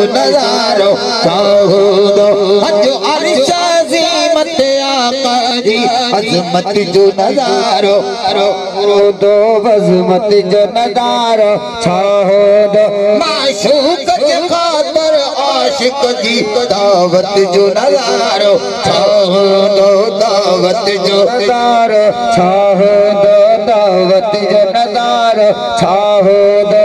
जो नजारो चाहो दो जो अर्श अज़ीमत आका जी अज़मत जो नजारो दो अज़मत जो नजारो चाहो दो माशूक के खातिर आशिक जी दावत जो नजारो चाहो दो दावत जो नजारो चाहो दो दावत जो नजारो चाहो दो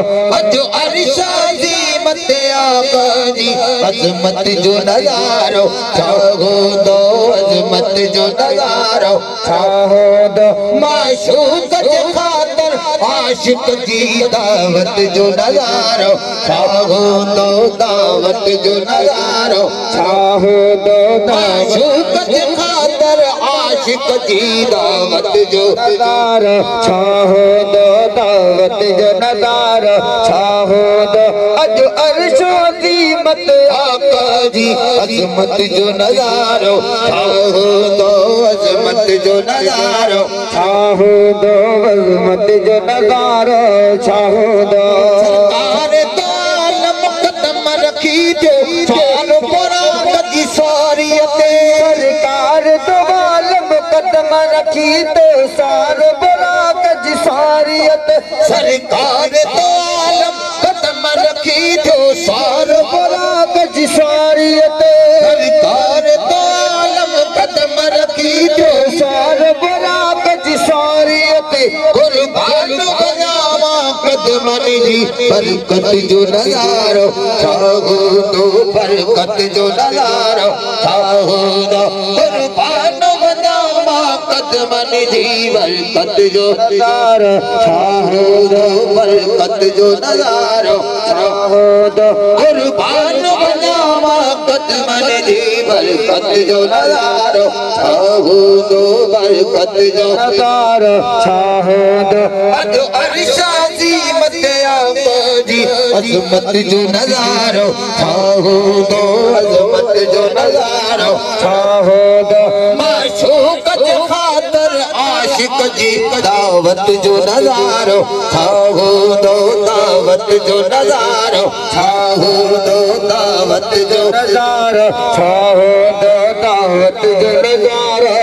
जो अर्श अज़ीमत आका जी अज़मत जो नजारो चाहो दो अज़मत जो नजारो चाहो दो माशूक के खातिर आशिक जी दावत जो नजारो चाहो दो दावत जो नजारो चाहो दो माशूक के खातिर आशिक जी दावत जो नजारो चाहो दो दावत जो नजारो चाहो दो अज अर्श अज़ीमत आका जी अज़मत जो नजारो चाहो दो अज़मत जो नजारो चाहो दो अज़मत जो नजारो चाहो दो सरकार तो आलम कदम रखी जो चारो पुराण की सारियत सरकार तो आलम कदम रखी तो सारो पुराण की सारियत सरकार तो आलम कदम रखी जो सारो पुराण की सारियत सरकार तो आलम कदम रखी जो सारो पुराण की सारियत कुर्बान बजावा कदम जी बरकत जो नजारो चाहो दो बरकत जो नजारो चाहो दो कुर्बान बजावा कदम जी बरकत जो नजारो चाहो दो बरकत जो नजारो चाहो दो कुर्बान बजावा कदम जी बरकत जो नजारो चाहो दो बरकत जो नजारो चाहो दो अज अर्श अज़ीमत आका जी अज़मत जो नजारो चाहो दो अज़मत जो नजारो चाहो दो माशूक के खातिर आशिक जी दावत जो नजारो चाहो दो दावत जो नजारो चाहो दो दावत जो नजारो चाहो दो दावत जो नजारो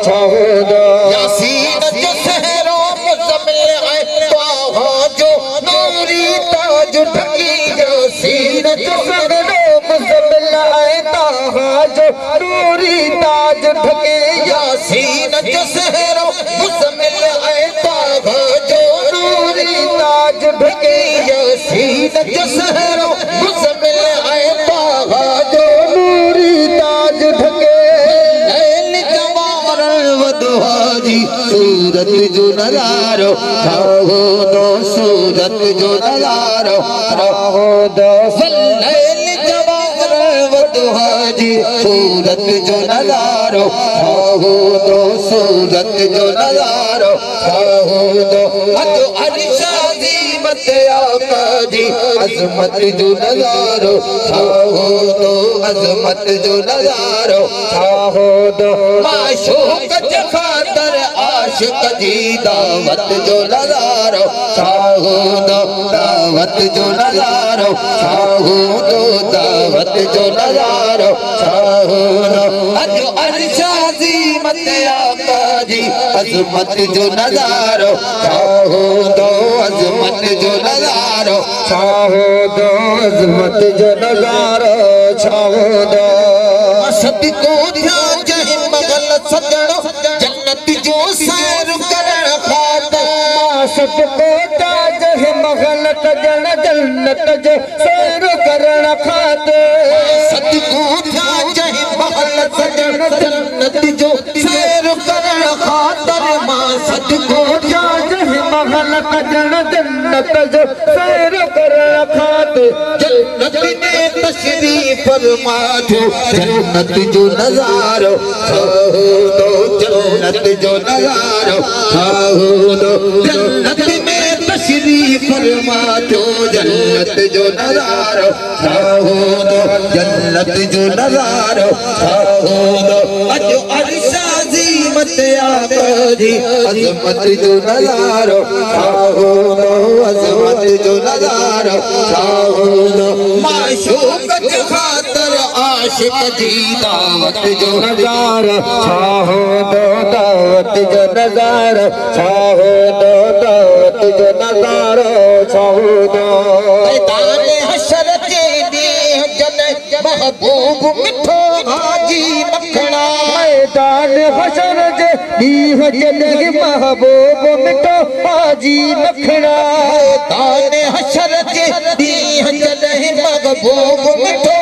चाहो दो यासीन जो सहरो मुज़म्मिल है ताहा जो नूरी ताज ढकी यासीन जो सहरो मुज़म्मिल है ताहा जो नूरी ताज ढके यासीन जो सहरो मुज़म्मिल है ताहा जो नूरी ताज ढके यासीन जो सहरो मुज़म्मिल है ताहा जो नूरी ताज ढके सूरत जो नजारो चाहो दो सूरत जो नजारो चाहो दो वल्लैल जवार वदुहा जी सूरत जो नजारो चाहो दो सूरत जो नजारो चाहो दो अज अर्श अज़ीमत आका जी अज़मत जो नजारो चाहो दो अज़मत जो नजारो चाहो दो माशूक के खातिर आशिक जी दावत जो नजारो चाहो दो दावत जो नजारो चाहो दो दावत जो नजारो चाहो दो अज अर्श अज़ीमत आका जी अज़मत जो नजारो चाहो दो अज़मत जो नजारो चाहो दो अज़मत जो नजारो चाहो दो सदको थिया जहि मगल सजणो जन्नत जो सैर करण खातिर सदको थिया जहि मगल सजण जन्नत जो सैर करण खातिर सदको थिया जहि मगल सजण जन्नत जो सैर करण खातिर मां सदको थिया जहि मगल सजण जन्नत जो सैर करण खातिर जन्नत में तशरीफ फरमा जो जन्नत जो नजारो चाहो दो जन्नत जो नजारो चाहो दो जन्नत में तशरीफ फरमा जो जन्नत जो नजारो चाहो दो जन्नत जो नजारो चाहो दो अज अर्श अज़ीमत आका जी अज़मत जो नजारो चाहो दो अज़मत जो नज़ारो शाहूदो माशूक के खातिर आशिक जी दावत जो नज़ारो शाहूदो दावत जो नज़ारो शाहूदो दावत जो नज़ारो शाहूदो मैदान हशर के दी जन महबूब मिठो हाजी मखना मैदान हशर के दी जन महबूब मिठो हाजी मखना मैदान हशर के दी जन महबूब मिठो